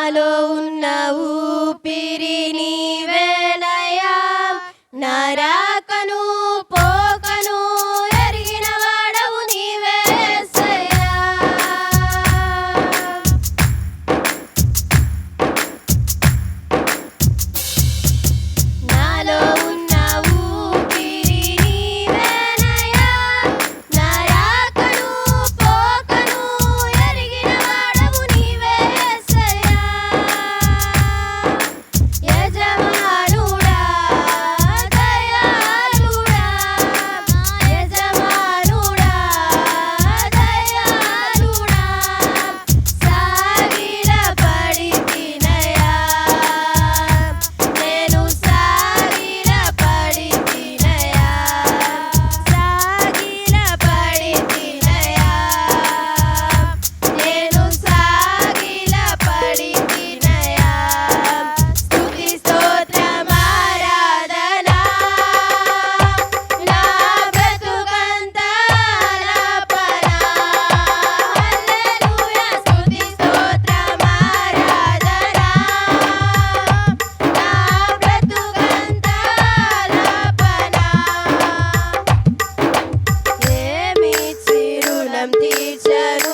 నాలో ఉన్న ఊపిరి నీవేనయ్యా, నా రాకను పోకను ఎరిగిన వాడవు నీవే యేసయ్యా. నాలో ఉన్న ఊపిరి నీవేనయ్యా, నా రాకను పోకను ఎరిగిన వాడవు నీవే యేసయ్యా. యజమానుడా దయాళుడా, యజమానుడా దయాళుడా, సాగిలపడి తినయా, నేను సాగిలపడి తినయా, సాగిలపడి తినయా, నేను సాగిలపడి తినయా. స్తుతి స్తోత్రమారాధన నా బ్రతుకంతా ఆలాపన. హల్లెలూయా స్తుతి స్తోత్రమారాధన నా బ్రతుకంతా ఆలాపన. ఏమిచ్చి రుణం తీర్చను